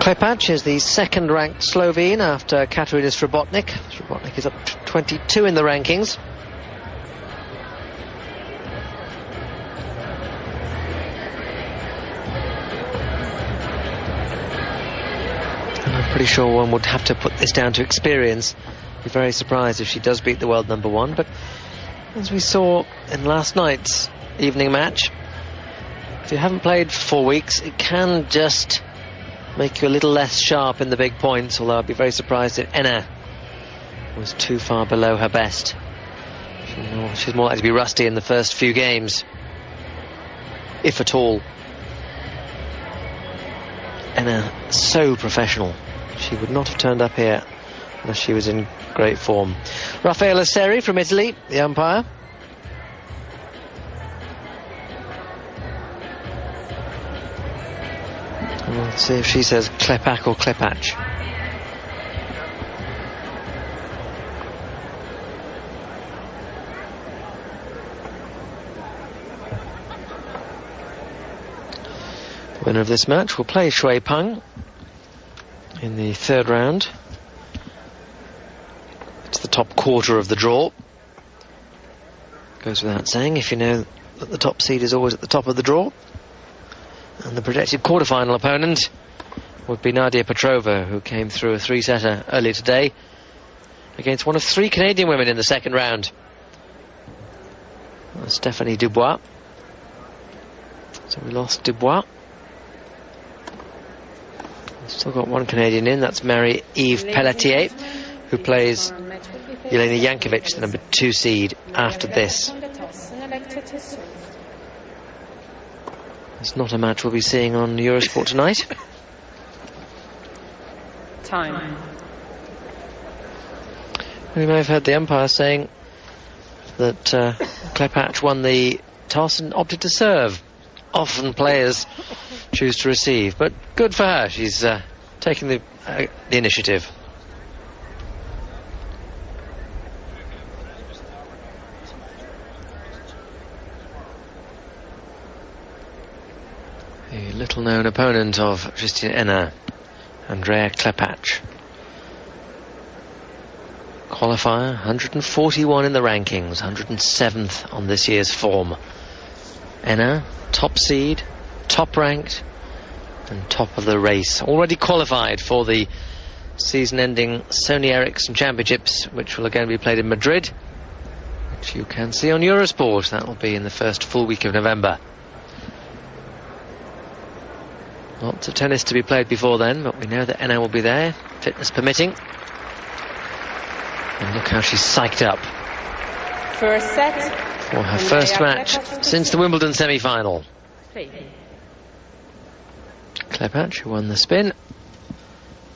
Klepac is the second-ranked Slovene after Katarina Srebotnik. Srebotnik is up to 22 in the rankings. And I'm pretty sure one would have to put this down to experience. Be very surprised if she does beat the world number one, but as we saw in last night's evening match, if you haven't played for 4 weeks, it can just make you a little less sharp in the big points, although I'd be very surprised if Enna was too far below her best. She's more likely to be rusty in the first few games, if at all. Enna, so professional. She would not have turned up here unless she was in great form. Raffaele Seri from Italy, the umpire. Let's see if she says Klepac or Klepac. The winner of this match will play Shui Peng in the third round. It's the top quarter of the draw. Goes without saying if you know that the top seed is always at the top of the draw. And the projected quarter-final opponent would be Nadia Petrova, who came through a three-setter earlier today against one of 3 Canadian women in the second round. Stephanie Dubois. So we lost Dubois. We've still got one Canadian in, that's Marie-Eve Pelletier, who plays Jelena Jankovic, the number 2 seed, after this. It's not a match we'll be seeing on Eurosport tonight. Time. We may have heard the umpire saying that Klepac won the toss and opted to serve. Often players choose to receive, but good for her. She's taking the initiative. The little-known opponent of Kristina Enna, Andrea Klepac. Qualifier, 141 in the rankings, 107th on this year's form. Enna, top seed, top ranked, and top of the race. Already qualified for the season-ending Sony Ericsson Championships, which will again be played in Madrid, which you can see on Eurosport. That will be in the first full week of November. Lots of tennis to be played before then, but we know that Enna will be there, fitness permitting. And look how she's psyched up. First set. For her first match since the Wimbledon semi-final. Klepac, who won the spin,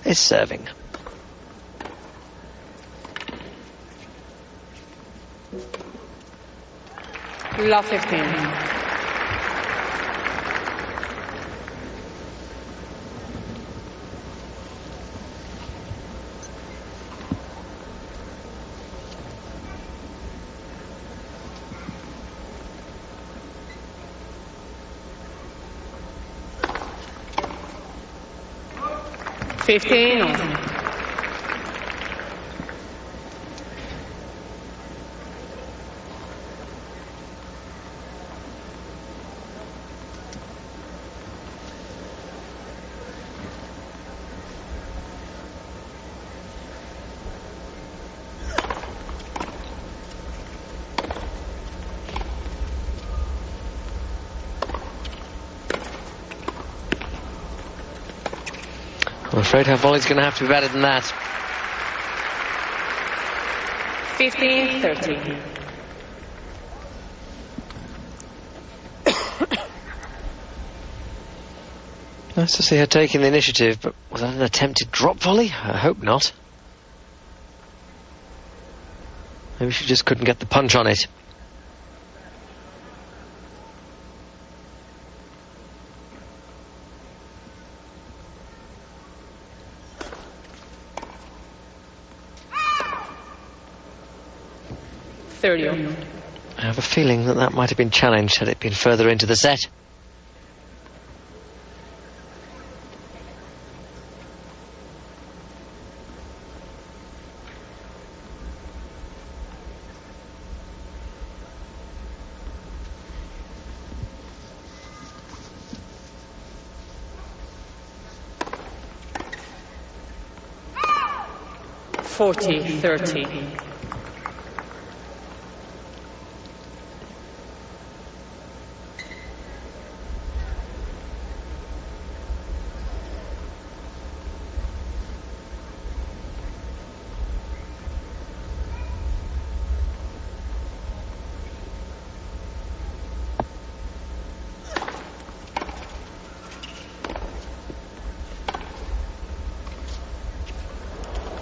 is serving. Love 15. I'm afraid her volley's going to have to be better than that. 15-13. Nice to see her taking the initiative, but was that an attempted drop volley? I hope not. Maybe she just couldn't get the punch on it. I have a feeling that that might have been challenged had it been further into the set. 40-30.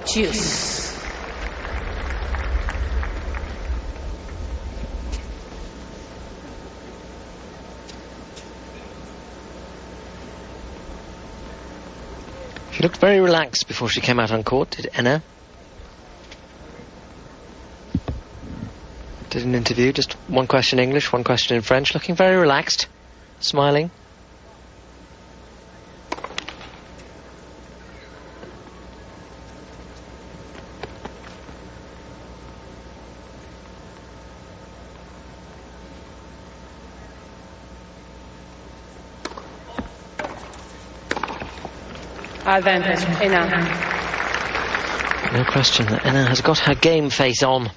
Juice. She looked very relaxed before she came out on court, did Enna. Did an interview, just one question in English, one question in French, looking very relaxed, smiling. Advantage, Enna. No question that Enna has got her game face on.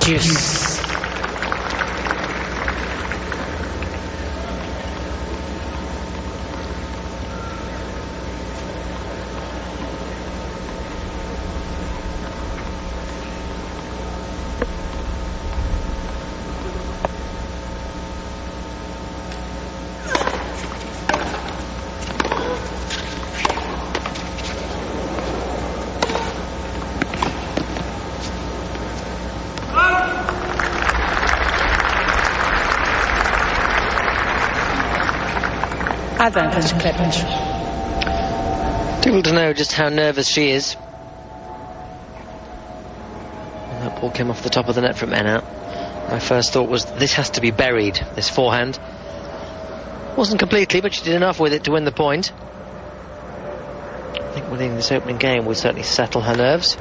Juice. Advantage, Kleppich. Difficult to know just how nervous she is. And that ball came off the top of the net from Enna. My first thought was this has to be buried, this forehand. Wasn't completely, but she did enough with it to win the point. I think winning this opening game would certainly settle her nerves.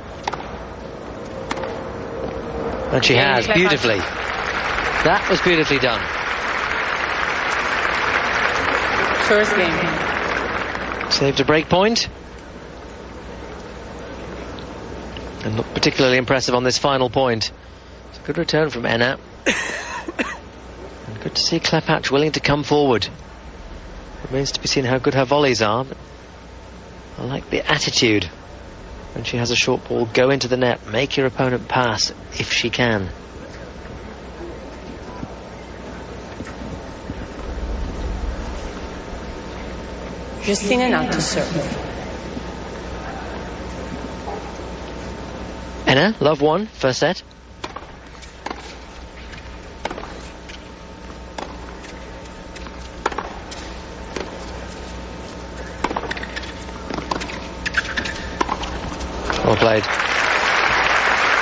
And she has, beautifully. That was beautifully done. First game. Saved a break point. And looked particularly impressive on this final point. It's a good return from Enna. And good to see Kleppach willing to come forward. Remains to be seen how good her volleys are. But I like the attitude. When she has a short ball, go into the net, make your opponent pass if she can. Justine Henin to serve. Enna, love one, first set. Well played.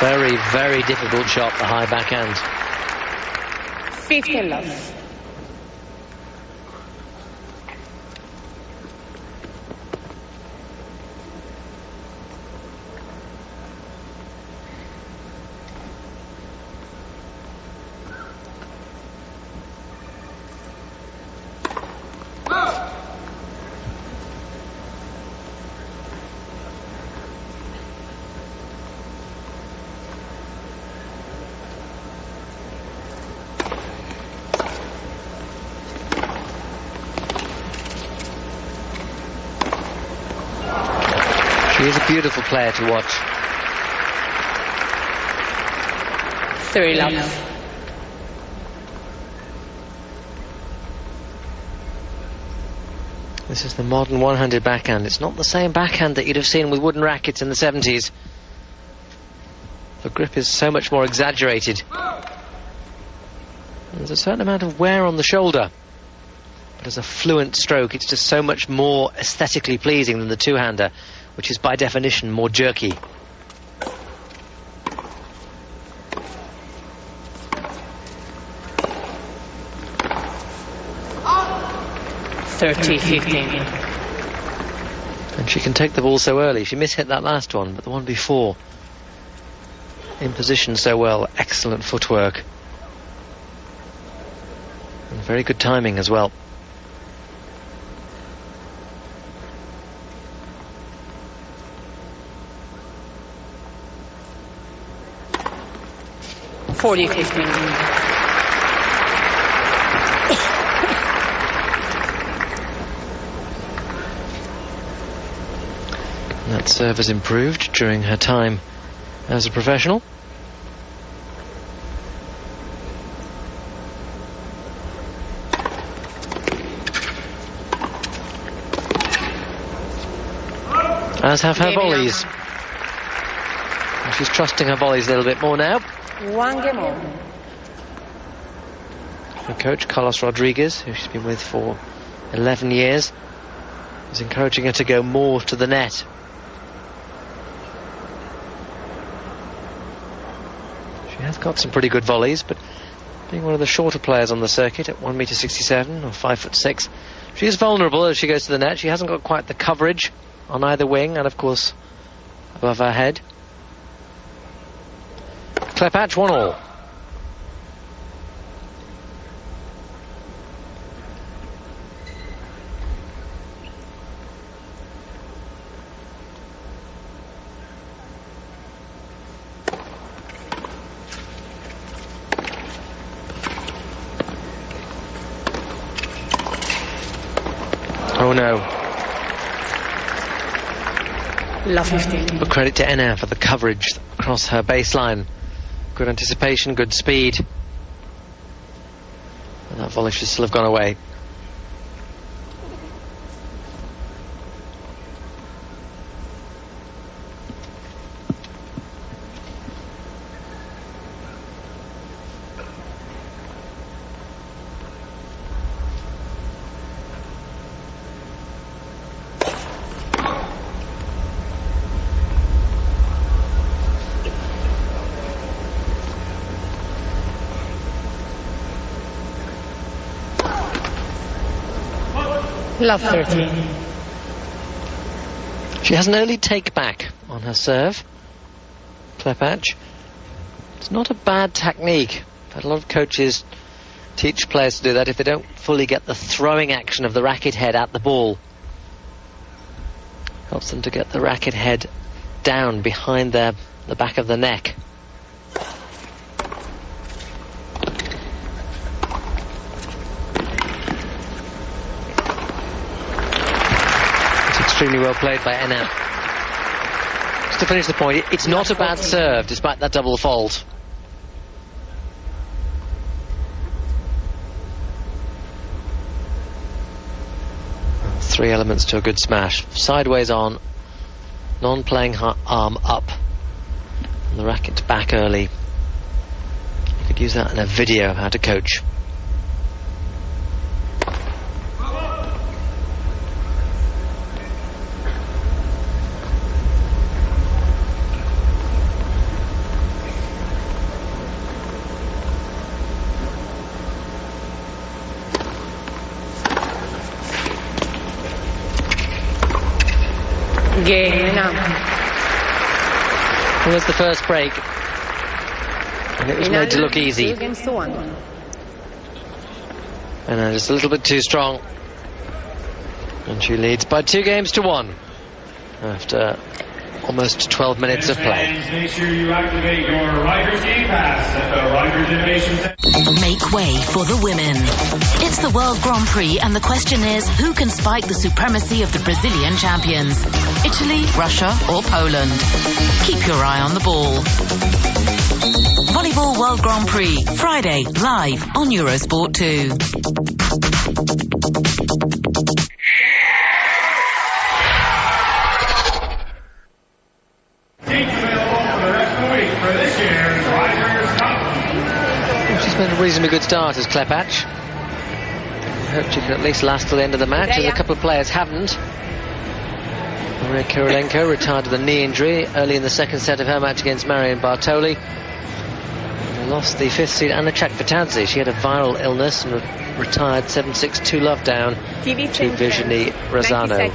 Very, very difficult shot, the high backhand. 15 love. She is a beautiful player to watch. 3 love. This is the modern one-handed backhand. It's not the same backhand that you'd have seen with wooden rackets in the 70s. The grip is so much more exaggerated. There's a certain amount of wear on the shoulder, but as a fluent stroke, it's just so much more aesthetically pleasing than the two-hander, which is by definition more jerky. 30-15. And she can take the ball so early. She mishit that last one, but the one before, in position so well. Excellent footwork. And very good timing as well. That serve has improved during her time as a professional. As have her volleys. And she's trusting her volleys a little bit more now. One game on. Her coach, Carlos Rodriguez, who she's been with for 11 years, is encouraging her to go more to the net. She has got some pretty good volleys, but being one of the shorter players on the circuit at 1m67 or 5'6", she is vulnerable as she goes to the net. She hasn't got quite the coverage on either wing and, of course, above her head. Klepacz 1-all. Oh no. Love 15. But credit to Henin for the coverage across her baseline. Good anticipation, good speed. And that volley should still have gone away. Love 13. She has an early take back on her serve, Klepacz. It's not a bad technique, but a lot of coaches teach players to do that if they don't fully get the throwing action of the racket head at the ball. Helps them to get the racket head down behind the back of the neck. Extremely well played by Henin. Just to finish the point, it's not a bad serve despite that double fault. Three elements to a good smash. Sideways on, non-playing arm up, and the racket back early. You could use that in a video, how to coach. Game now. Well, there's the first break. And it was made to look easy. And just a little bit too strong. And she leads by 2-1 after almost 12 minutes of play. Make sure you activate your Rikers Game Pass at the Rikers Innovation Center. Make way for the women. It's the World Grand Prix, and the question is, who can spike the supremacy of the Brazilian champions? Italy, Russia or Poland? Keep your eye on the ball. Volleyball World Grand Prix, Friday, live on Eurosport 2. Seats available for the rest of the week for this year's Rikers Cup. She's made a reasonably good start as Klepac. I hoped she could at least last till the end of the match, as a couple of players haven't. Maria Kirilenko retired with a knee injury early in the second set of her match against Marion Bartoli. And lost the fifth seed Anna Chakvetadze. She had a viral illness and retired 7-6 2-love down to Virginie Rosano.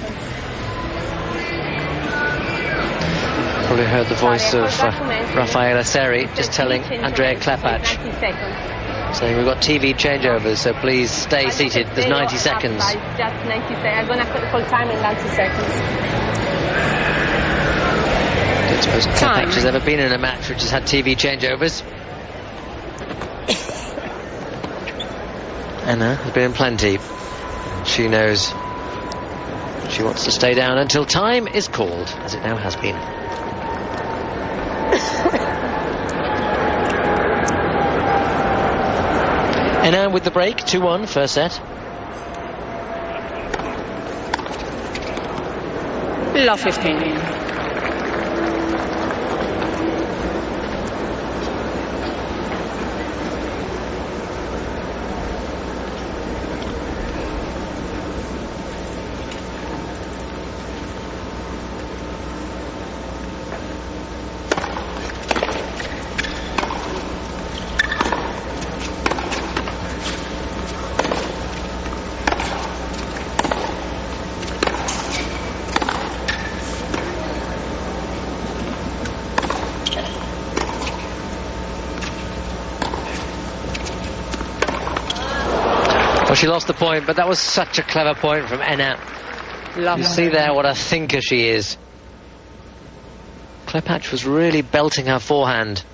Probably heard the voice of Raffaella Seri just telling Andrea Klepac, saying we've got TV changeovers, so please stay seated. There's 90 seconds. Just 90 seconds. I'm going to call time in 90 seconds. I don't suppose Klepac has ever been in a match which has had TV changeovers. Anna has been in plenty. She knows she wants to stay down until time is called, as it now has been. And now with the break, 2-1, first set. Love 15. Well, she lost the point, but that was such a clever point from Enna. You see there what a thinker she is. Klepac was really belting her forehand.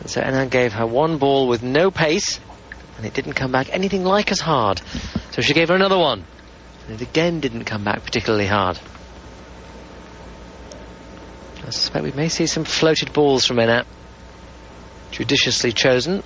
And so Enna gave her one ball with no pace, and it didn't come back anything like as hard. So she gave her another one, and it again didn't come back particularly hard. I suspect we may see some floated balls from Enna. Judiciously chosen.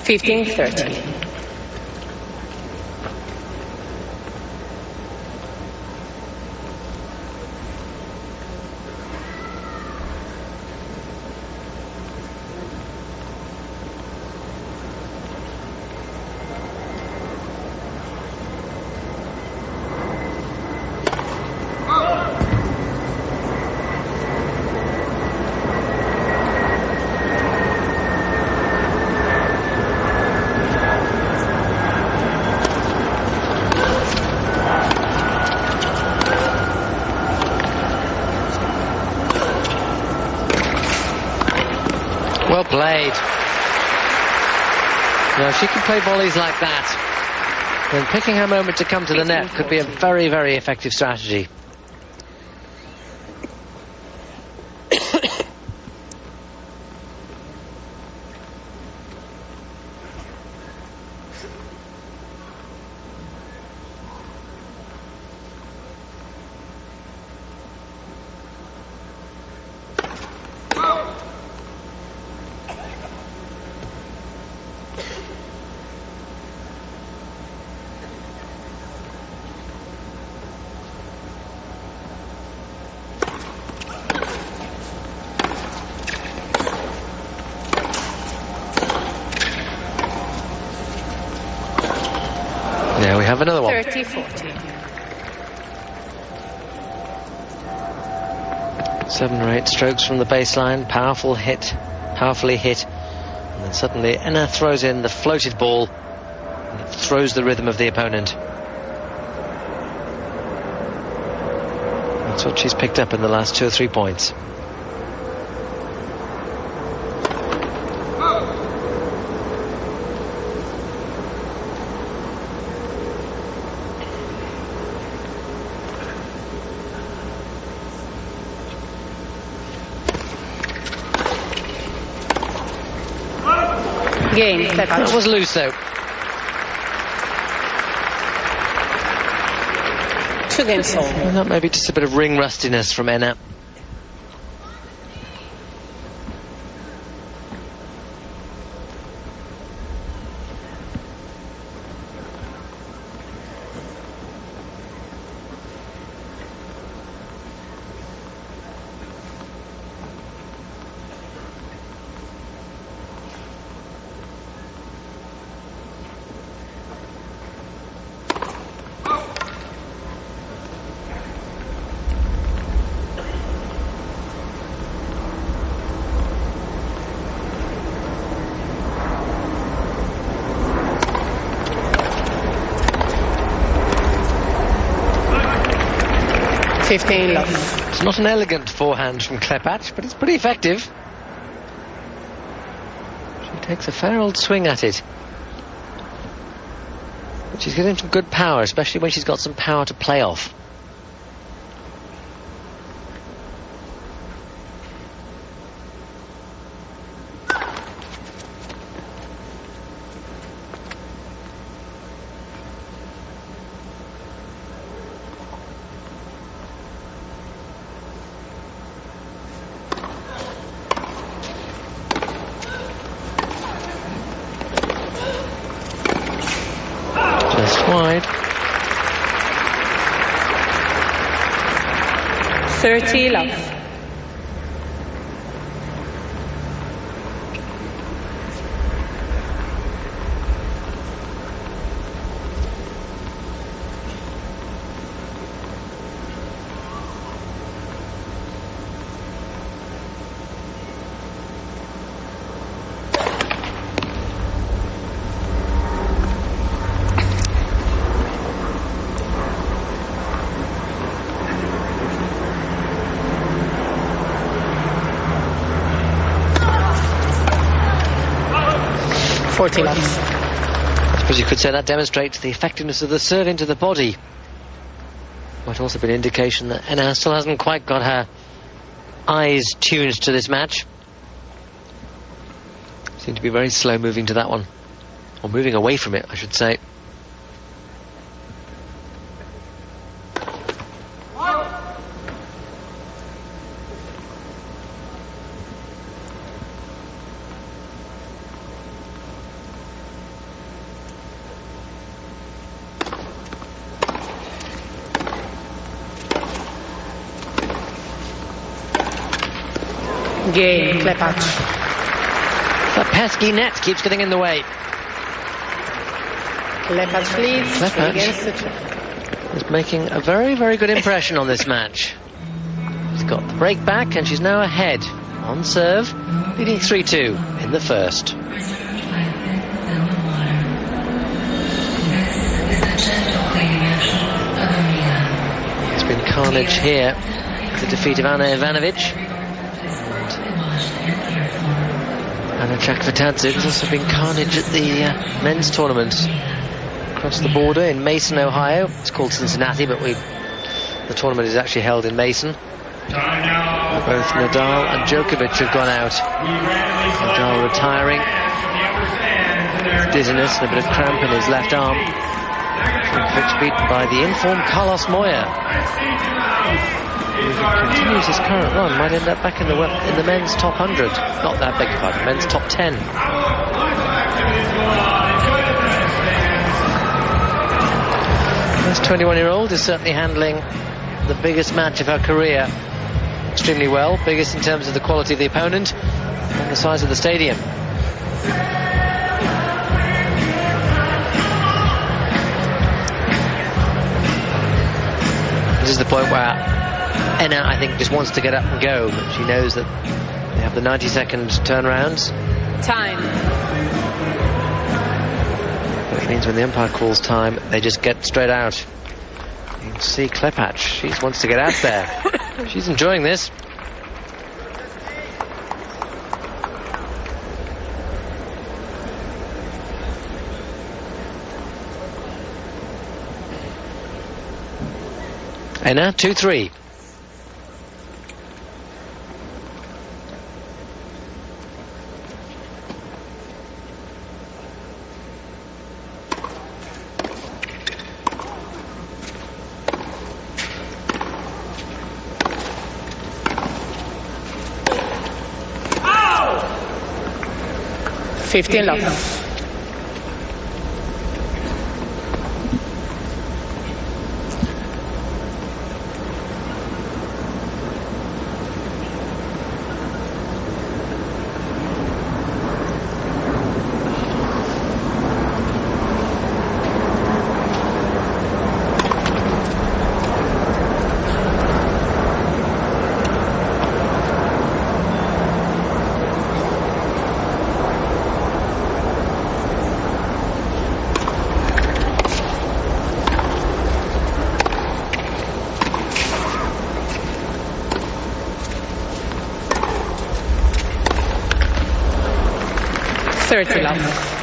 Fifteen 30. Well played. Now, if she can play volleys like that, then picking her moment to come to the net could be a very, very effective strategy. Now we have another one. 30-40. 7 or 8 strokes from the baseline, powerfully hit, and then suddenly Enna throws in the floated ball, and it throws the rhythm of the opponent. That's what she's picked up in the last 2 or 3 points. Game. That was loose though. 2 games all. Well, that may be just a bit of ring rustiness from Enna. 15 love. It's not an elegant forehand from Klepac, but it's pretty effective. She takes a fair old swing at it. But she's getting some good power, especially when she's got some power to play off. Wide. 30 love. I suppose you could say that demonstrates the effectiveness of the serve into the body. Might also be an indication that Henin still hasn't quite got her eyes tuned to this match. Seemed to be very slow moving to that one. Or moving away from it, I should say. Game, Klepac. That pesky net keeps getting in the way. Klepac leads against the is making a very, very good impression on this match. She's got the break back and she's now ahead on serve, leading 3-2 in the first. There's been carnage here, the defeat of Ana Ivanovic. Anna Chakvetadze. There's also been carnage at the men's tournament across the border in Mason, Ohio. It's called Cincinnati, but the tournament is actually held in Mason. Both Nadal and Djokovic have gone out. Nadal retiring. Dizziness and a bit of cramp in his left arm. Djokovic beaten by the informed Carlos Moya. If he continues his current run, might end up back in the men's top 100. Not that big part, men's top 10. This 21-year-old is certainly handling the biggest match of her career extremely well. Biggest in terms of the quality of the opponent and the size of the stadium. This is the point where Henin, I think, just wants to get up and go, but she knows that they have the 90-second turnarounds. Time. Which means when the umpire calls time, they just get straight out. You can see Klepac, she just wants to get out there. She's enjoying this. Henin, 2-3. Oh! 15 love. 30 love.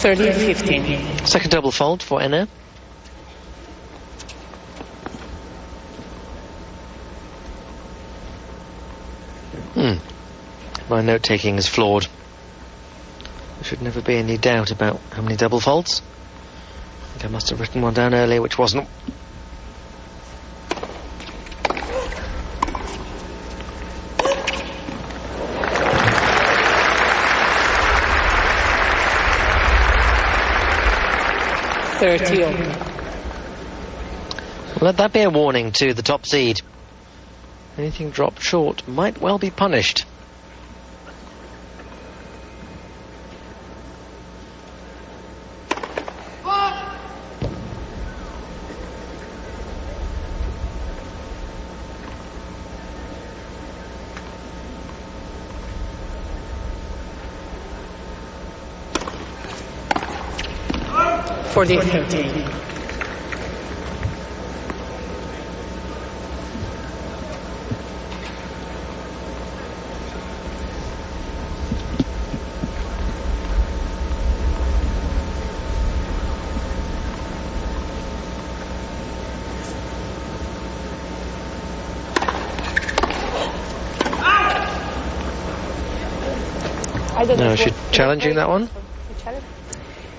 (30-15). Second double fault for Enna. My note taking is flawed. There should never be any doubt about how many double faults. I think I must have written one down earlier which wasn't. Let that be a warning to the top seed. Anything dropped short might well be punished. (40-13). No, she's challenging that one.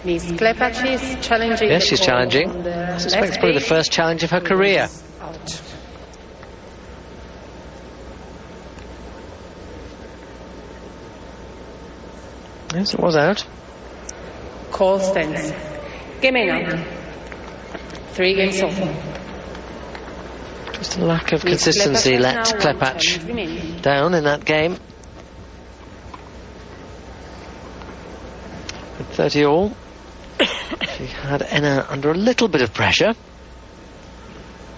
Miss Klepac is challenging. Yes, she's challenging. I suspect it's probably the first challenge of her career. Out. Yes, it was out. Call stands. Game out. 3 games off. Just a lack of consistency let Klepac down in that game. 30 all. She had Enna under a little bit of pressure.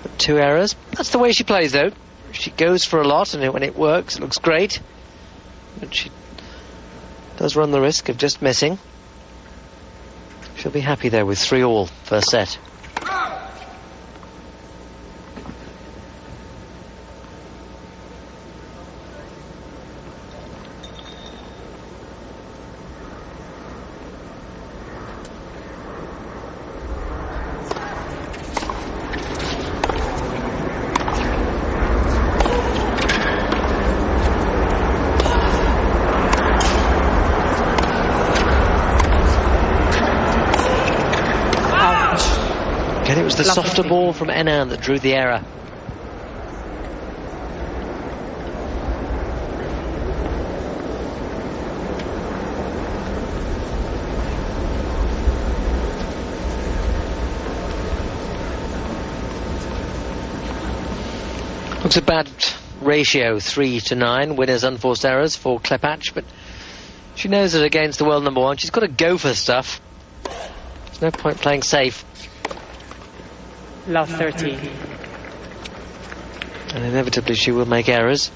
But 2 errors. That's the way she plays, though. She goes for a lot, and when it works, it looks great. But she does run the risk of just missing. She'll be happy there with 3 all first set. Again, it was the softer ball from Enna that drew the error. Looks a bad ratio, 3-9, winners, unforced errors for Klepac, but she knows that against the world number 1, she's got to go for stuff. There's no point playing safe. Love 13. And inevitably she will make errors.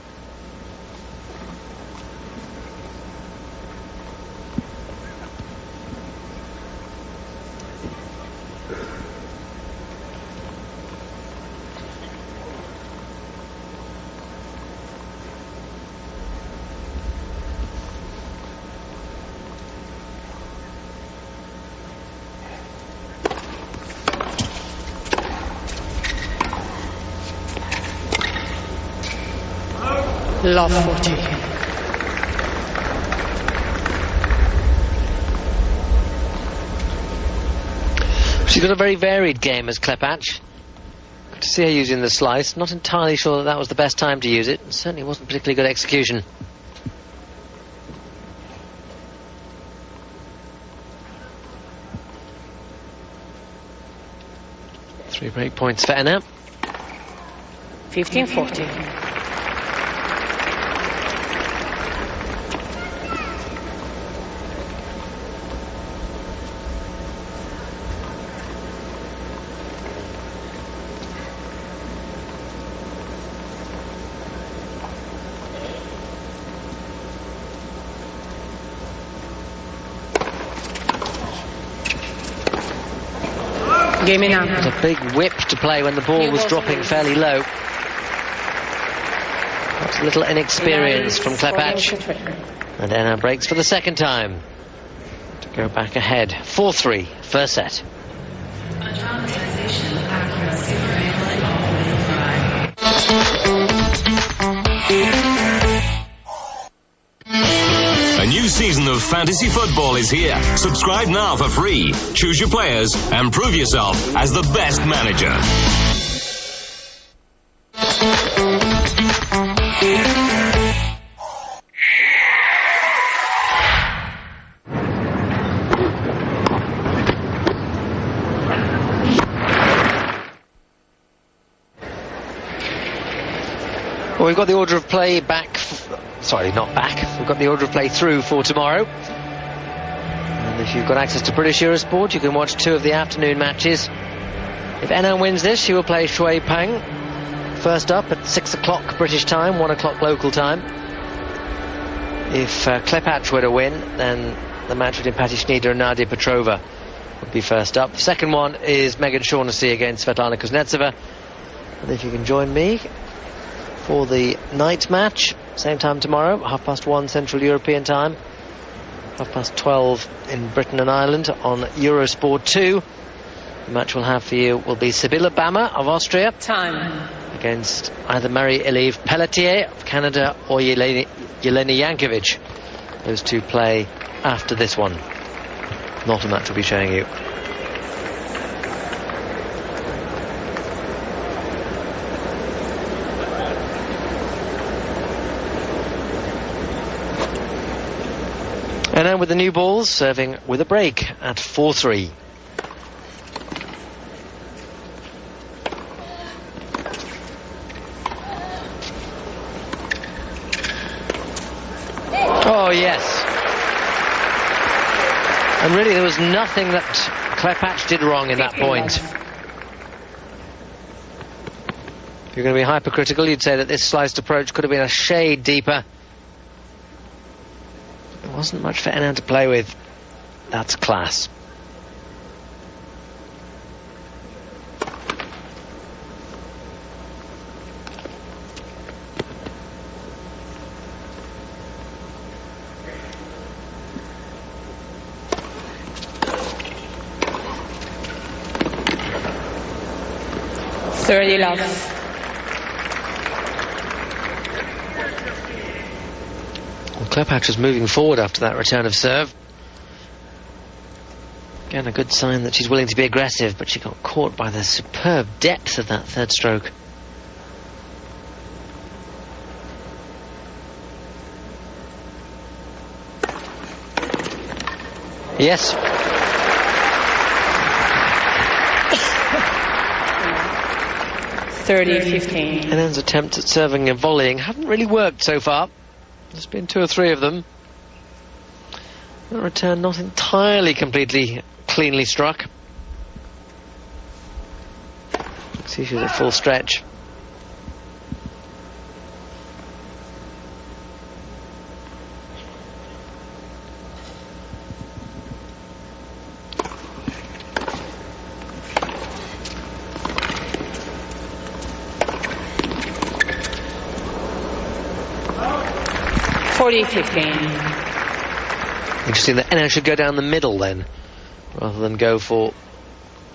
Love 40. She's got a very varied game as Klepac. Good to see her using the slice. Not entirely sure that that was the best time to use it. It certainly wasn't particularly good execution. Three break points for Enna. 15-40. Game in It was a big whip to play when the ball was dropping fairly low. That's a little inexperience from Klepacz. And Anna breaks for the second time to go back ahead. 4-3, first set. A new season of fantasy football is here. Subscribe now for free. Choose your players and prove yourself as the best manager. Well, we've got the order of play back. Sorry, not back. We've got the order of play through for tomorrow. And if you've got access to British Eurosport, you can watch 2 of the afternoon matches. If Annan wins this, she will play Shui Peng first up at 6 o'clock British time, 1 o'clock local time. If Klepacz were to win, then the match between Patti Schnyder and Nadia Petrova would be first up. The second one is Megan Shaughnessy against Svetlana Kuznetsova. And if you can join me for the night match, same time tomorrow, 1:30 Central European time, 12:30 in Britain and Ireland on Eurosport 2. The match we'll have for you will be Sibylla Bammer of Austria Time. against either Marie-Elive Pelletier of Canada or Yelena Jankovic. Those two play after this one. Not a match we'll be showing you. And then with the new balls, serving with a break at 4-3. Oh, yes. And really, there was nothing that Klepacz did wrong in that point. If you're going to be hypercritical, you'd say that this sliced approach could have been a shade deeper. There wasn't much for Annan to play with. That's class. Love. Well, Klepacz was moving forward after that return of serve. Again, a good sign that she's willing to be aggressive, but she got caught by the superb depth of that third stroke. Yes. 30-15. Annan's attempts at serving and volleying haven't really worked so far. There's been 2 or 3 of them. The return not entirely completely cleanly struck. See, she's at full stretch. Interesting that Annan should go down the middle then, rather than go for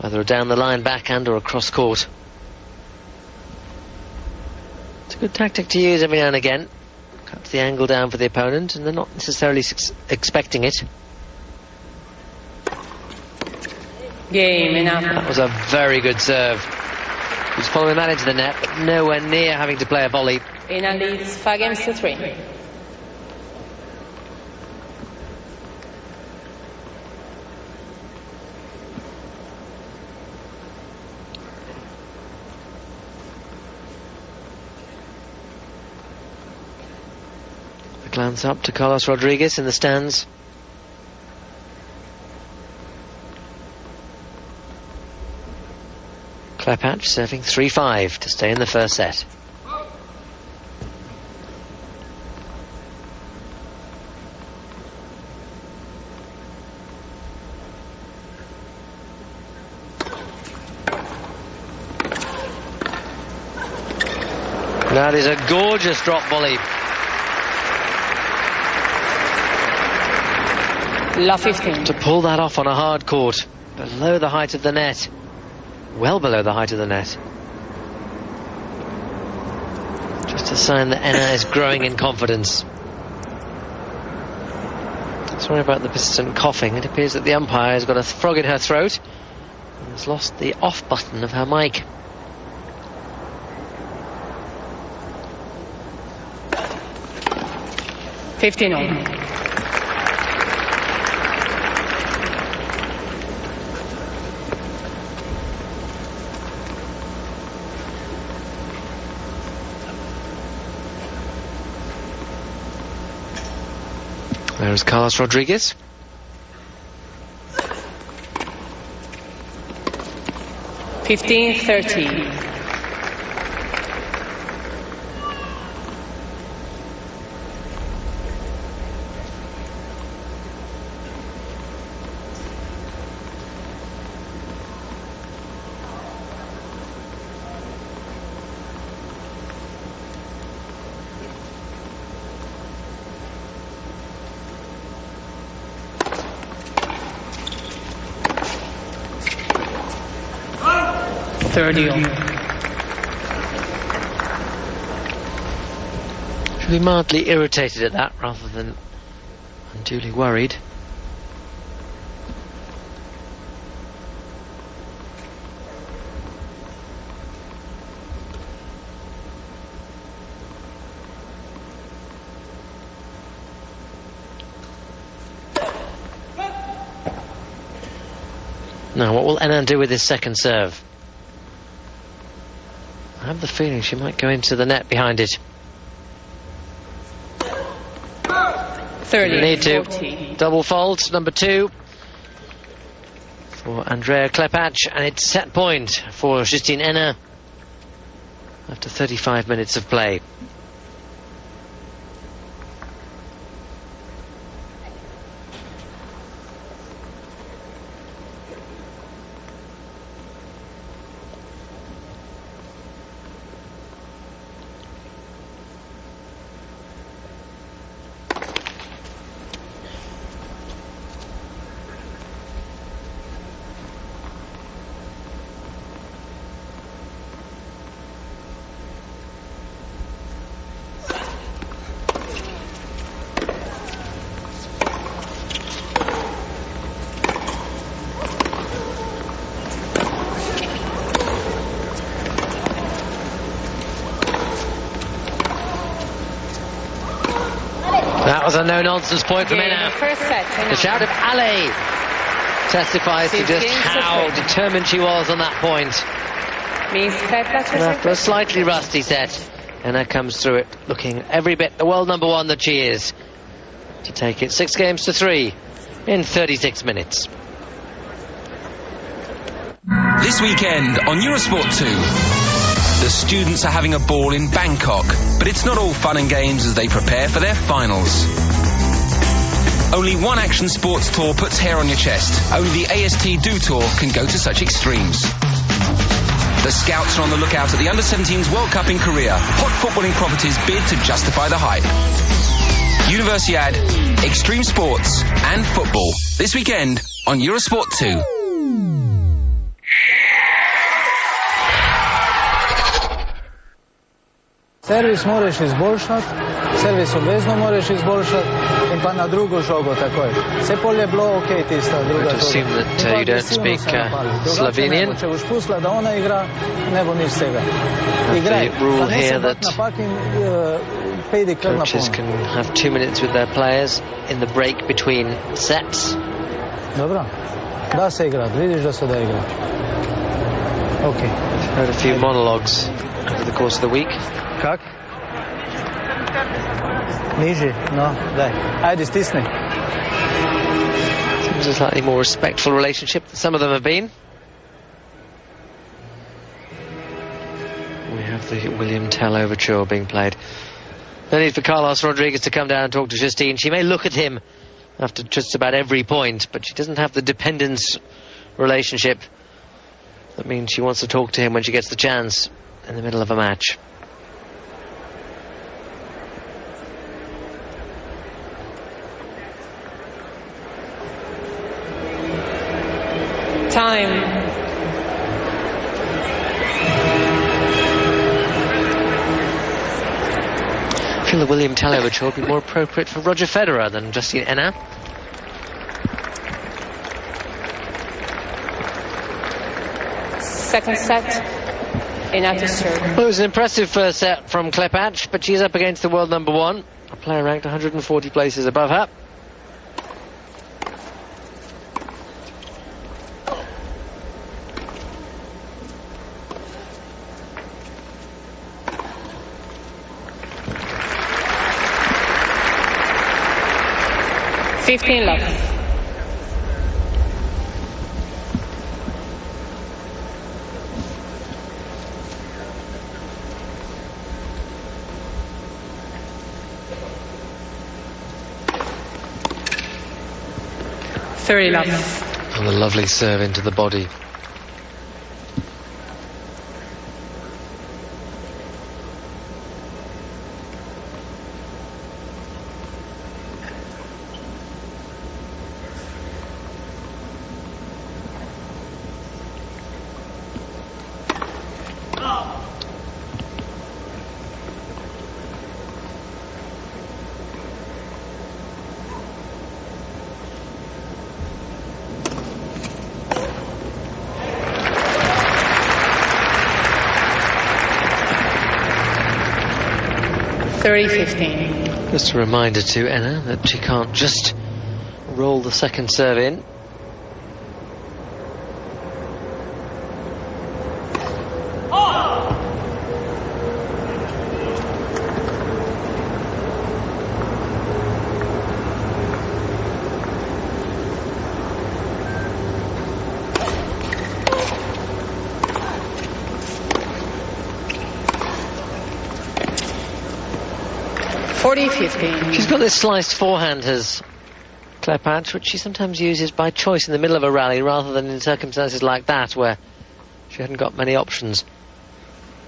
either a down the line backhand or a cross court. It's a good tactic to use every now and again. Cuts the angle down for the opponent and they're not necessarily expecting it. Game enough. That was a very good serve. He's following that into the net, but nowhere near having to play a volley. Annan leads 5-3. glance up to Carlos Rodriguez in the stands. Klepacz serving 3-5 to stay in the first set. That is a gorgeous drop volley. Love 15. To pull that off on a hard court, below the height of the net. Well below the height of the net. Just a sign that Enna is growing in confidence. Sorry about the persistent coughing. It appears that the umpire has got a frog in her throat and has lost the off button of her mic. $15. There's Carlos Rodriguez. $15-13. Should be mildly irritated at that rather than unduly worried. Now, what will Enna do with his second serve? I have the feeling she might go into the net behind it. 30. Need to. 40. Double fault, number 2 for Andrea Klepacz, and it's set point for Justine Enna after 35 minutes of play. That was a no-nonsense point from Enna. First set. The shout of alley testifies to just how determined she was on that point. And after a slightly rusty set, Enna comes through it looking every bit the world number 1 that she is, to take it 6-3 in 36 minutes. This weekend on Eurosport 2. The students are having a ball in Bangkok, but it's not all fun and games as they prepare for their finals. Only one action sports tour puts hair on your chest. Only the AST Do Tour can go to such extremes. The scouts are on the lookout at the Under-17s World Cup in Korea. Hot footballing properties bid to justify the hype. Universiade, extreme sports and football. This weekend on Eurosport 2. Servis moraš izboljšati, servis obvezno moraš izboljšati in pa na drugo žogo takoj. Vse polje bilo ok, tista druga žoga. Assume that you don't speak Slovenian. Če boš pustila, da ona igra, ne bo nič tega. The rule here that pejdi kar na coaches can have 2 minutes with their players in the break between sets. Dobro, da se igrati, vidiš da se da igrati. Ok. I've heard a few monologues over the course of the week. Kak? Niži, no, daj. Ajde, stisni. Seems a slightly more respectful relationship than some of them have been. We have the William Tell overture being played. No need for Carlos Rodriguez to come down and talk to Justine. She may look at him after just about every point, but she doesn't have the dependence relationship. That means she wants to talk to him when she gets the chance in the middle of a match. Time. I feel the William Tell overture would be more appropriate for Roger Federer than Justine Henin. Second set. In active serve. Well, it was an impressive first set from Klepac, but she's up against the world number one, a player ranked 140 places above her. Love. And a lovely serve into the body. Just a reminder to Henin that she can't just roll the second serve in. She's got this sliced forehand, has Klepac, which she sometimes uses by choice in the middle of a rally rather than in circumstances like that where she hadn't got many options.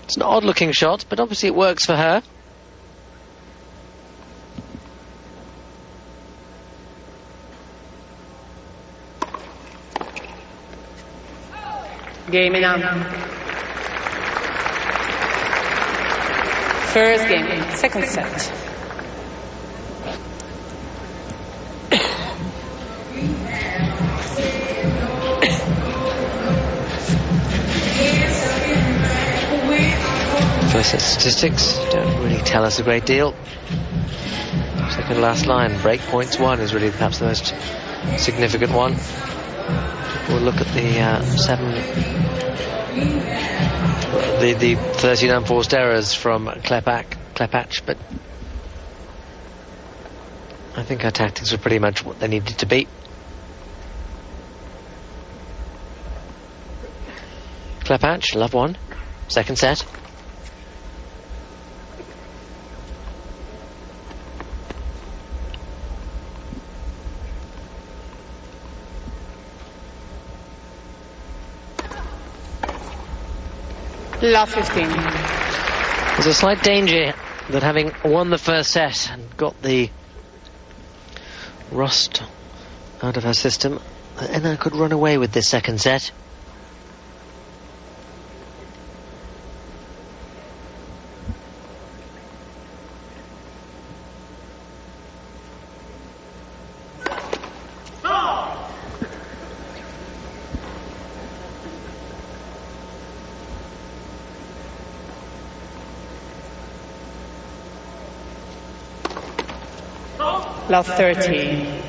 It's an odd looking shot, but obviously it works for her. Game in hand. First game, second set. First set statistics don't really tell us a great deal. Second last line, break points 1 is really perhaps the most significant one. We'll look at the 13 unforced errors from Klepac, but I think her tactics were pretty much what they needed to be. Klepac, love 1, second set. Love 15. There's a slight danger that having won the first set and got the rust out of her system, Henin could run away with this second set. Love 30.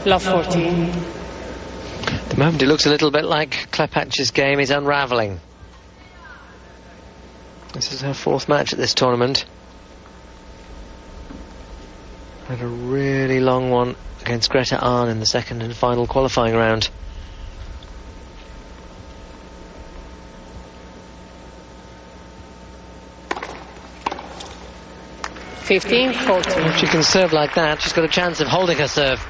Love 14. At the moment it looks a little bit like Klepac's game is unravelling. This is her 4th match at this tournament. Had a really long one against Greta Ahn in the 2nd and final qualifying round. $15-14. If she can serve like that, she's got a chance of holding her serve.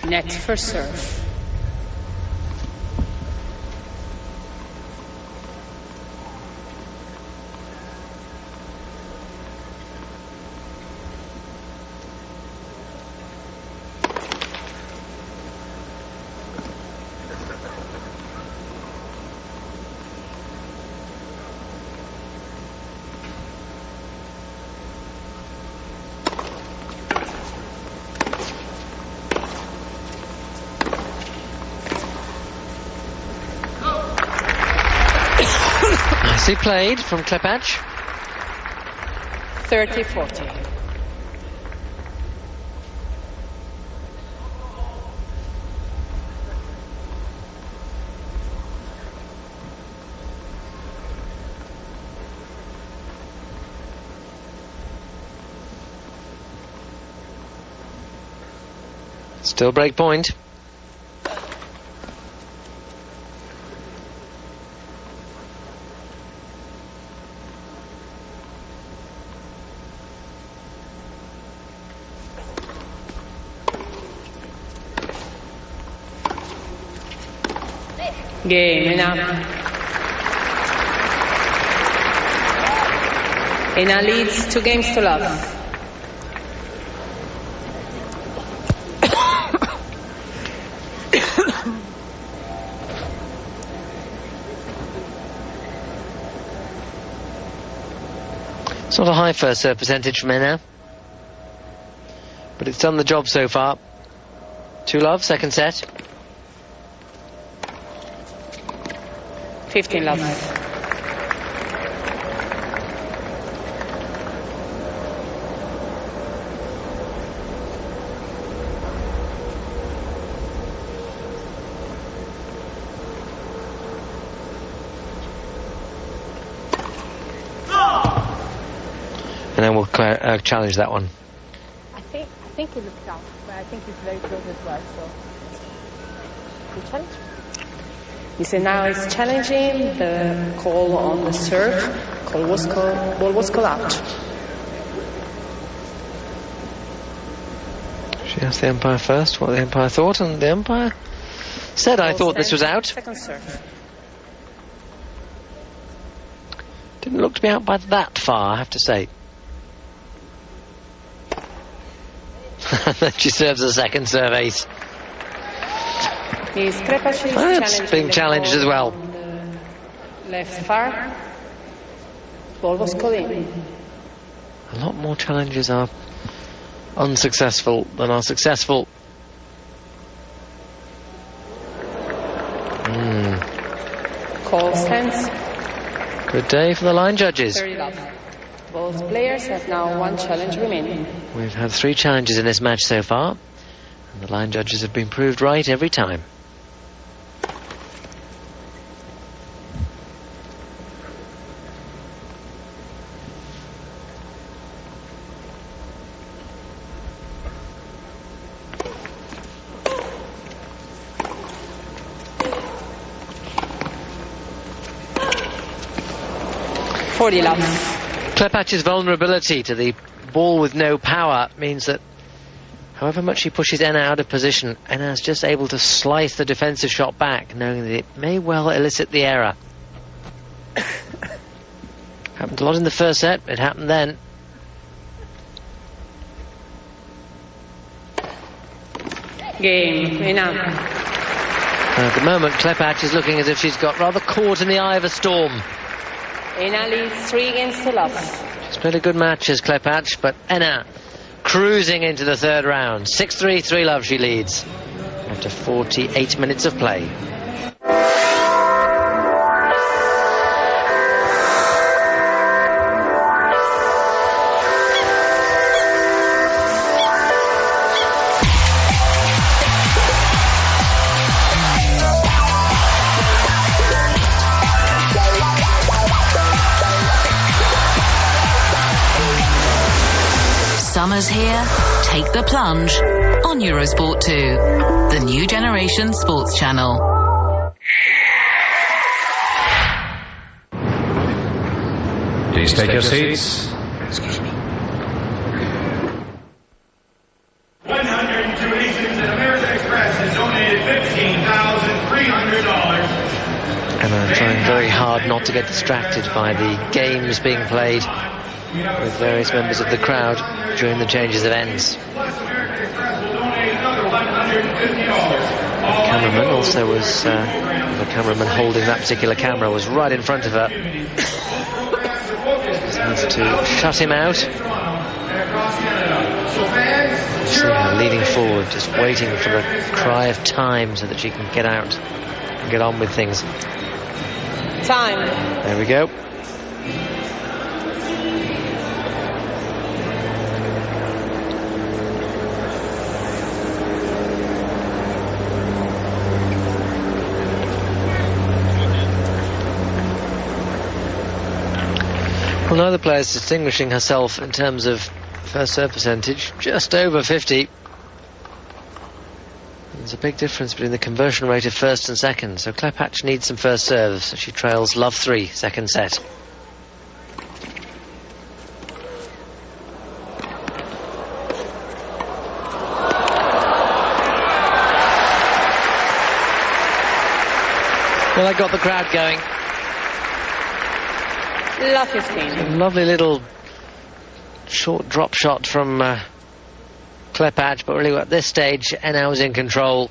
Net for serve. Nicely played from Klepac. 30-40. Still break point. Game, Ena. Ena leads 2 games to love. It's not a high first serve percentage from Ena, but it's done the job so far. 2-love, 2nd set. 15-love. And then we'll challenge that one. I think it looks tough, but I think it's very close as well, so we challenge. You see, now it's challenging the call on the serve. Ball was called out. She asked the umpire first what the umpire thought, and the umpire said, I thought this was out. Second serve. Didn't look to be out by that far, I have to say. And then she serves a 2nd serve ace. That's being challenged as well. Left far. Ball was called in. A lot more challenges are unsuccessful than are successful. Call stands. Good day for the line judges. 30-love. Both players have now 1 challenge remaining. We've had 3 challenges in this match so far, and the line judges have been proved right every time. Klepac's vulnerability to the ball with no power means that however much he pushes Ena out of position, Ena's just able to slice the defensive shot back, knowing that it may well elicit the error. Happened a lot in the first set, it happened then. Game, Ena. At the moment, Klepac is looking as if she's got rather caught in the eye of a storm. Ena leads 3 games to love. She's played a good match as Klepac, but Ena cruising into the third round. 6-3, 3-love she leads after 48 minutes of play. Summer's here. Take the plunge on Eurosport 2, the new generation sports channel. Please take your seats. 102 Asians and American Express has donated $15,300. And I'm trying very hard not to get distracted by the games being played with various members of the crowd during the changes of ends. The cameraman also was, the cameraman holding that particular camera was right in front of her. Just has to shut him out. See her leaning forward, just waiting for the cry of time so that she can get out and get on with things. Time. There we go. Well, neither player is distinguishing herself in terms of first serve percentage, just over 50. There's a big difference between the conversion rate of first and second, so Klepacz needs some first serves. She trails love 3, second set. Well, I got the crowd going. Love 15. Lovely little short drop shot from Klepacz, but really at this stage, Enau was in control.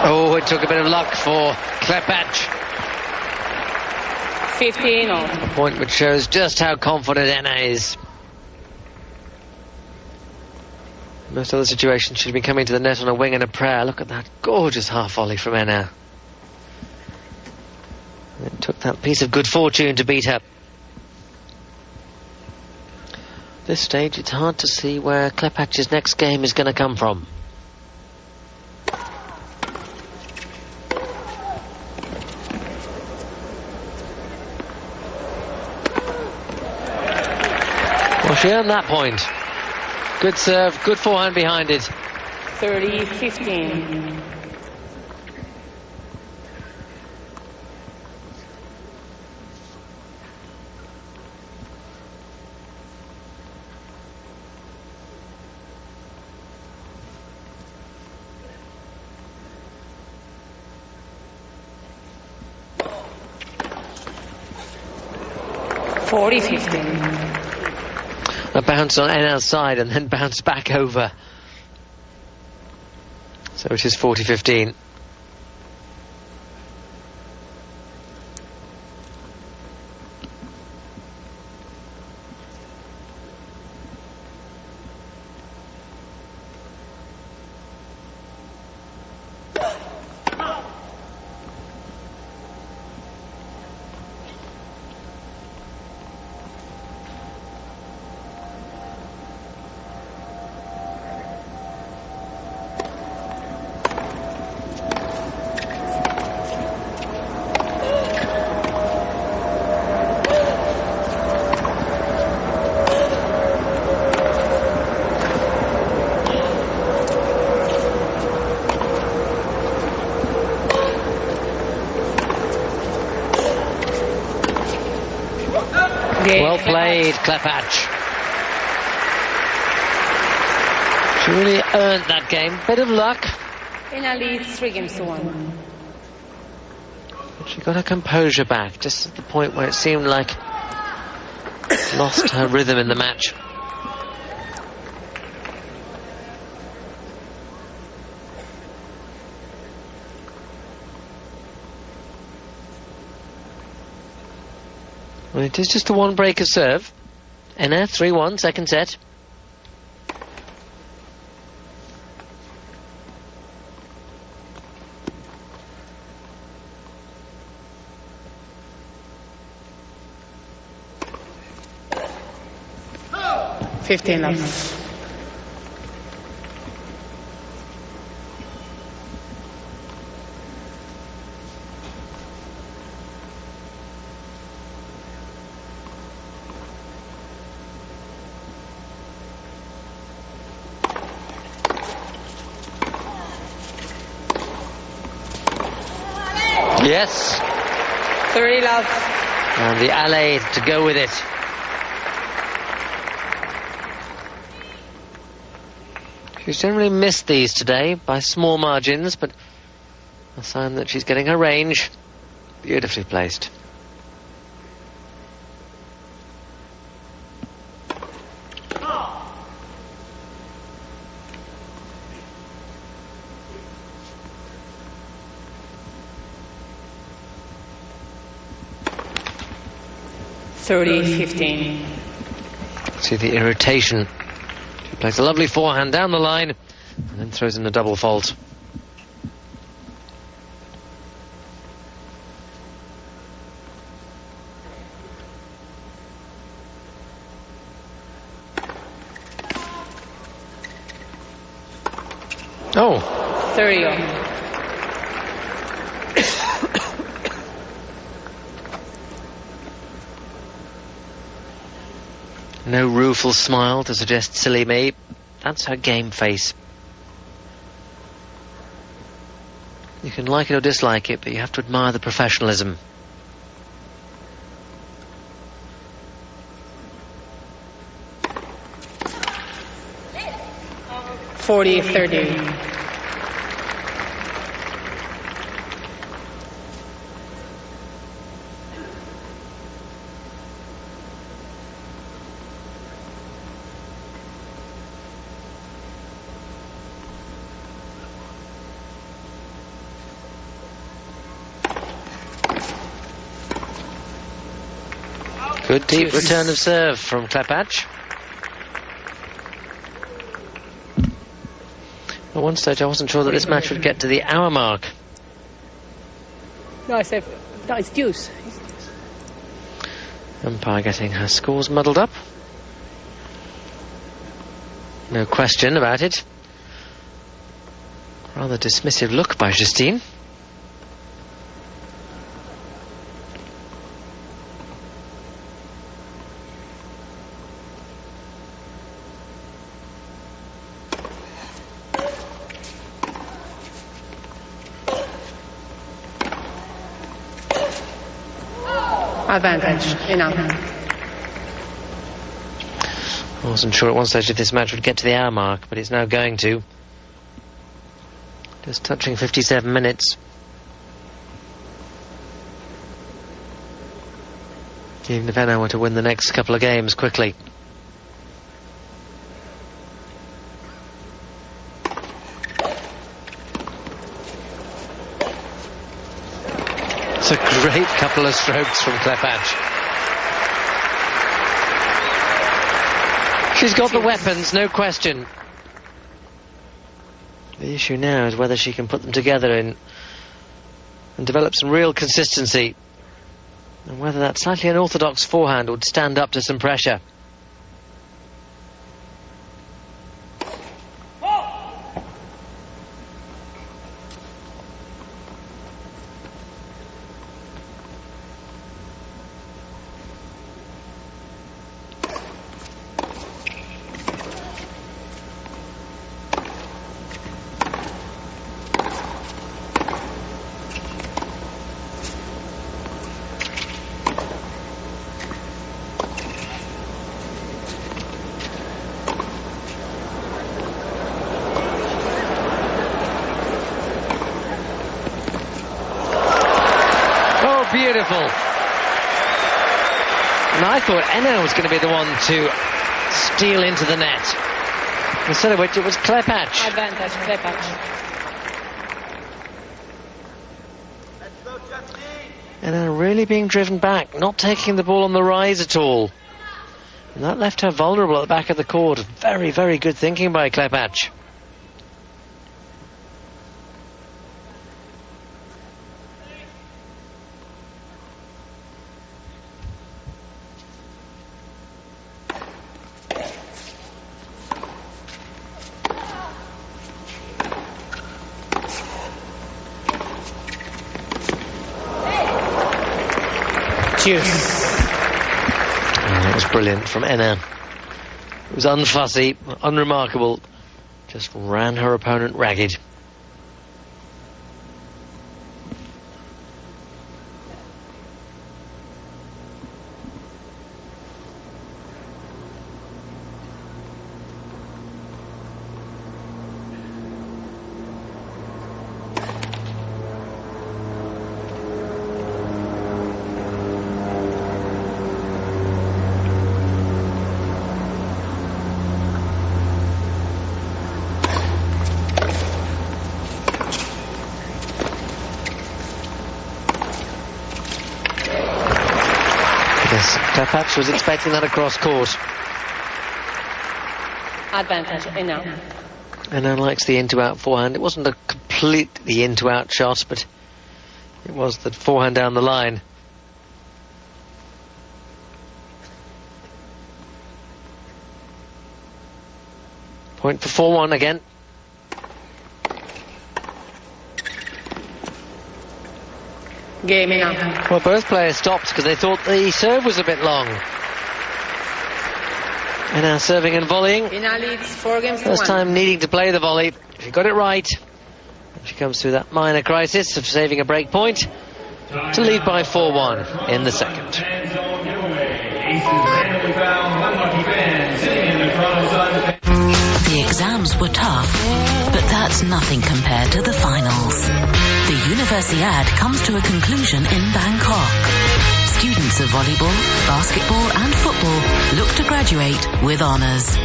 Oh, it took a bit of luck for Klepacz. 15 all. A point which shows just how confident Enau is. Most other situations, she'd been coming to the net on a wing and a prayer. Look at that gorgeous half volley from Enau. It took that piece of good fortune to beat her. At this stage, it's hard to see where Klepacz's next game is going to come from. Well, she earned that point. Good serve, good forehand behind it. 30-15. A bounce on Enau's side and then bounce back over. So it is 40-15. Well played, Klepacz. She really earned that game. Bit of luck. Ina leads 3-1. She got her composure back just at the point where it seemed like lost her rhythm in the match. Well, it is just a one break of serve. Ina 3-1, second set. Love. Yes. 30 love. And the alley to go with it. She's generally missed these today by small margins, but a sign that she's getting her range. Beautifully placed. (30-15). See the irritation. She plays a lovely forehand down the line and then throws in a double fault. Oh. 30. No rueful smile to suggest silly me. That's her game face. You can like it or dislike it, but you have to admire the professionalism. (40-30). Good deep return of serve from Klepac. At one stage I wasn't sure that this match would get to the hour mark. No, I said, no, it's deuce. Umpire getting her scores muddled up. No question about it. Rather dismissive look by Justine. Advantage, enough. I wasn't sure at one stage if this match would get to the hour mark, but it's now going to. Just touching 57 minutes. Even if Ina were to win the next couple of games quickly. It's a great couple of strokes from Klepac. She's got the weapons, no question. The issue now is whether she can put them together and develop some real consistency, and whether that slightly unorthodox forehand would stand up to some pressure. beautiful. And I thought Enna was going to be the one to steal into the net. Instead of which it was Klepacz. Advantage, Klepacz. Enna really being driven back, not taking the ball on the rise at all. And that left her vulnerable at the back of the court. Very, very good thinking by Klepacz. That was brilliant from Enna. It was unfussy, unremarkable, just ran her opponent ragged. Klepacz was expecting that across court. Advantage, Enna. Enna likes the in-to-out forehand. It wasn't a completely in-to-out shot, but it was the forehand down the line. Point for 4-1 again. Game Enna. Well, both players stopped because they thought the serve was a bit long. And now serving and volleying. Enna leads 4 games to 1. First time needing to play the volley. She got it right. She comes through that minor crisis of saving a break point to lead by 4-1 in the second. The exams were tough, but that's nothing compared to the finals. The Universiade comes to a conclusion in Bangkok. Students of volleyball, basketball and football look to graduate with honours.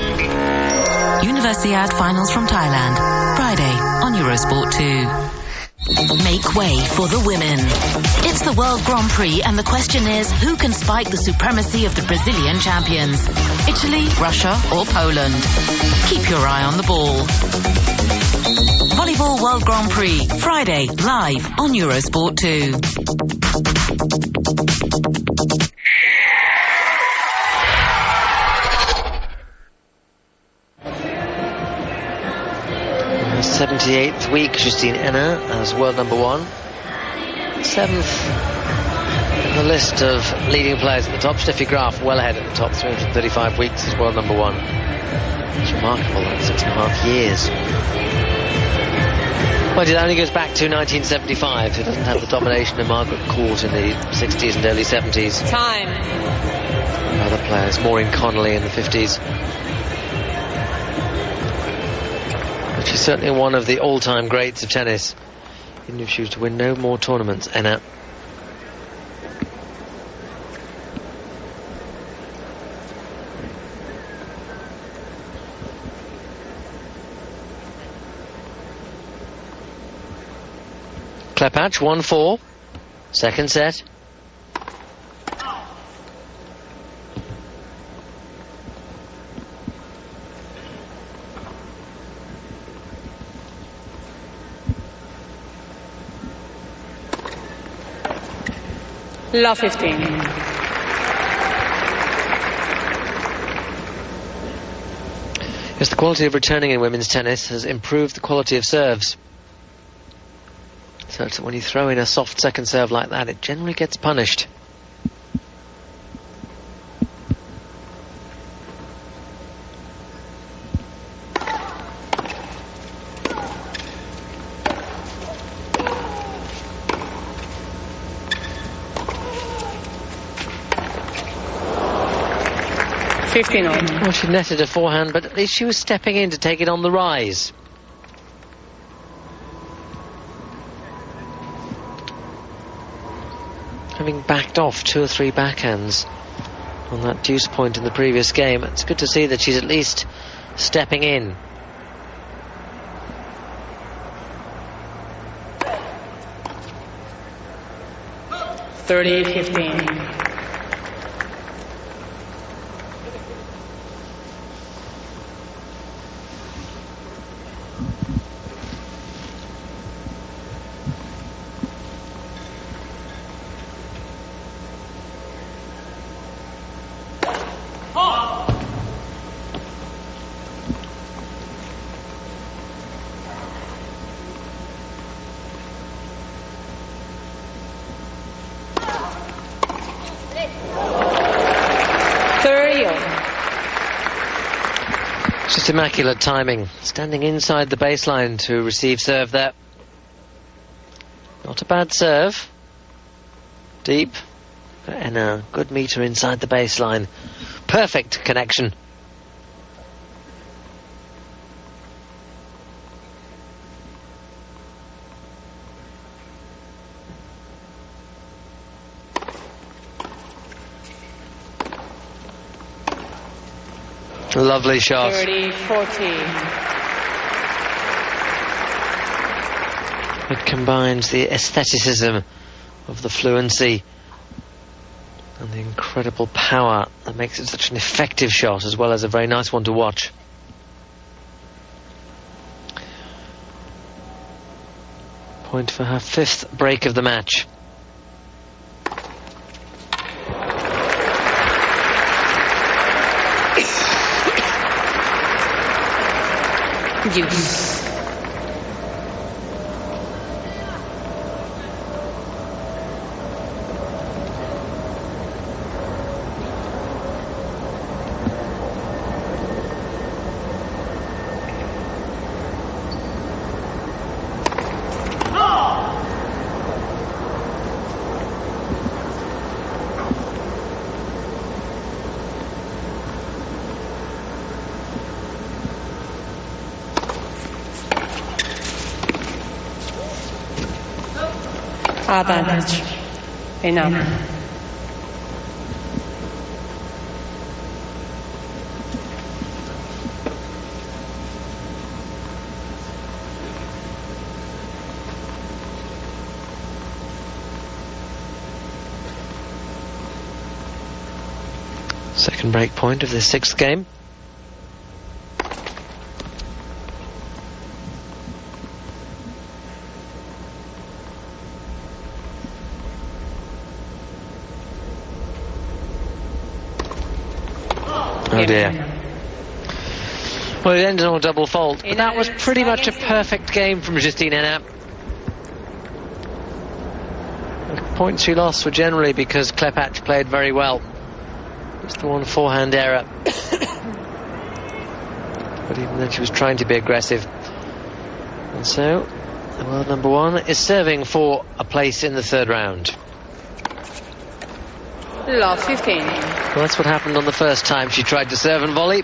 Universiade finals from Thailand, Friday on Eurosport 2. Make way for the women. It's the World Grand Prix and the question is, who can spike the supremacy of the Brazilian champions? Italy, Russia or Poland? Keep your eye on the ball. Volleyball World Grand Prix, Friday, live on Eurosport 2. In her 78th week, Justine Enna as world number 1. 7th in the list of leading players at the top. Steffi Graf well ahead at the top, 335 weeks as world number 1. It's remarkable, that's 6.5 years. But it only goes back to 1975. It doesn't have the domination of Margaret Court in the 60s and early 70s. Time. Other players, Maureen Connolly in the 50s. But she's certainly one of the all-time greats of tennis. Even if she was to win no more tournaments, Enna. Klepacz 1-4. Second set. Love 15. Yes, the quality of returning in women's tennis has improved the quality of serves. So it's when you throw in a soft second serve like that, it generally gets punished. Well, she netted a forehand, but at least she was stepping in to take it on the rise. having backed off 2 or 3 backhands on that deuce point in the previous game. It's good to see that she's at least stepping in. (38-15). Just immaculate timing, standing inside the baseline to receive serve there. Not a bad serve. Deep. And a good meter inside the baseline. Perfect connection. Lovely shot. 30-40. It combines the aestheticism of the fluency and the incredible power that makes it such an effective shot, as well as a very nice one to watch. Point for her 5th break of the match. Use. Advantage. Enough. Second break point of the 6th game. Oh dear. Well, it ended on a double fault, but that was pretty much a perfect game from Justine Henin. The points she lost were generally because Klepac played very well. Just the one forehand error. But even then she was trying to be aggressive. And so, the world number 1 is serving for a place in the 3rd round. Love 15. Well, that's what happened on the first time she tried to serve and volley.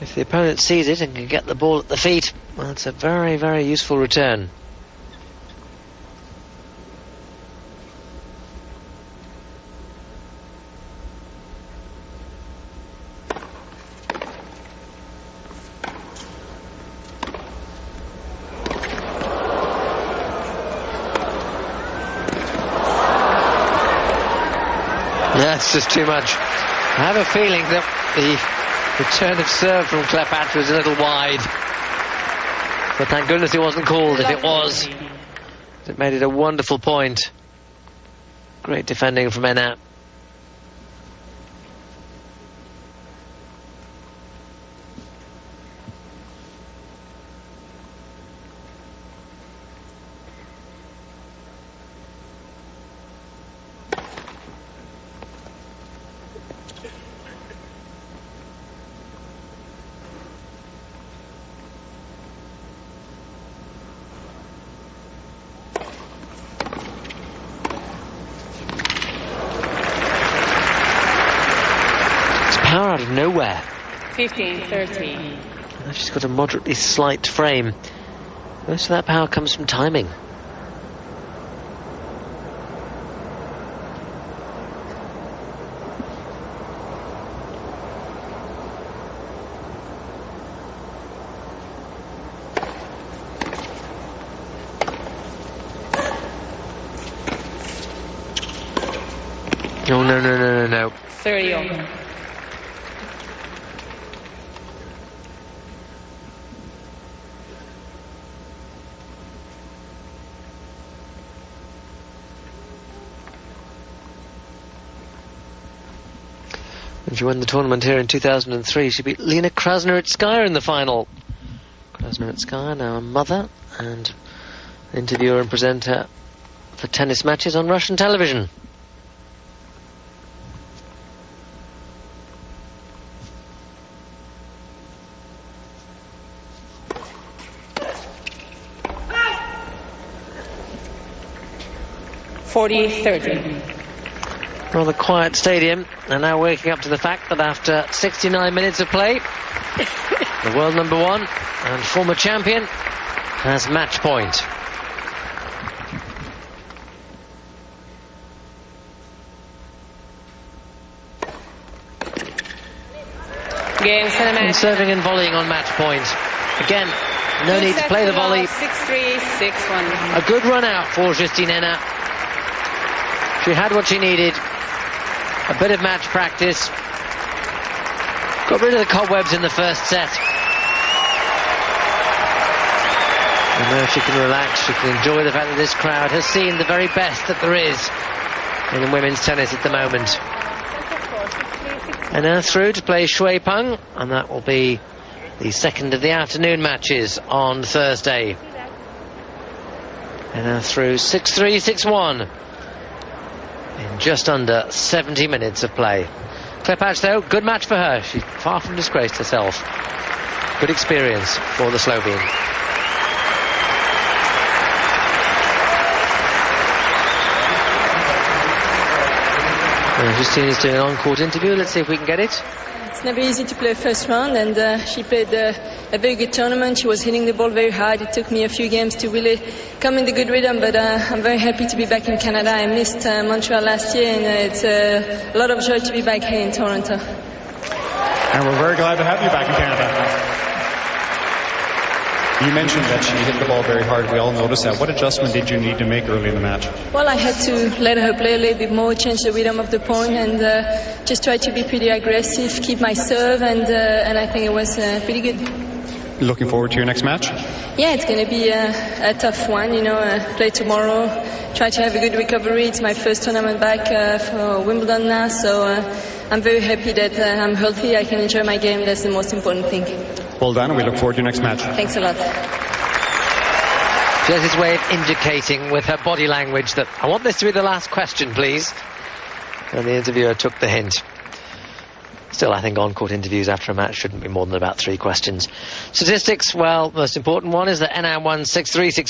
If the opponent sees it and can get the ball at the feet, well, it's a very, very useful return. That's just too much. I have a feeling that the return of serve from Klepac was a little wide. But thank goodness it wasn't called. If it was, it made it a wonderful point. Great defending from Henin. Power out of nowhere. 15-30. She's got a moderately slight frame. Most of that power comes from timing. Oh, no. 30 over. And she won the tournament here in 2003. She beat Lena Krasnodebskaya in the final. Krasnodebskaya, now a mother and interviewer and presenter for tennis matches on Russian television. Rather quiet stadium, and now waking up to the fact that after 69 minutes of play, the world number one and former champion has match point. And serving and volleying on match point. Again, no need to play the volley. 6-3, 6-1. A good run out for Justine Henin. She had what she needed. A bit of match practice. Got rid of the cobwebs in the first set. And now she can relax, she can enjoy the fact that this crowd has seen the very best that there is in women's tennis at the moment. And now through to play Shui Peng, and that will be the second of the afternoon matches on Thursday. And now through 6-3, 6-1. In just under 70 minutes of play. Klepac, though, good match for her. She's far from disgraced herself. Good experience for the Slovene. Justine is doing an on-court interview. Let's see if we can get it. It's never easy to play first round, and she played a very good tournament. She was hitting the ball very hard. It took me a few games to really come in the good rhythm, but I'm very happy to be back in Canada. I missed Montreal last year, and it's a lot of joy to be back here in Toronto. And we're very glad to have you back in Canada. You mentioned that she hit the ball very hard. We all noticed that. What adjustment did you need to make early in the match? Well, I had to let her play a little bit more, change the rhythm of the point, and just try to be pretty aggressive, keep my serve, and I think it was pretty good. Looking forward to your next match? Yeah, it's going to be a tough one, play tomorrow, try to have a good recovery. It's my first tournament back for Wimbledon now, so I'm very happy that I'm healthy. I can enjoy my game. That's the most important thing. Well done, and we look forward to your next match. Thanks a lot. She has this way of indicating with her body language that I want this to be the last question, please. And the interviewer took the hint. Still, I think on-court interviews after a match shouldn't be more than about 3 questions. Statistics, well, the most important one is that Henin won 6-3, 6-1.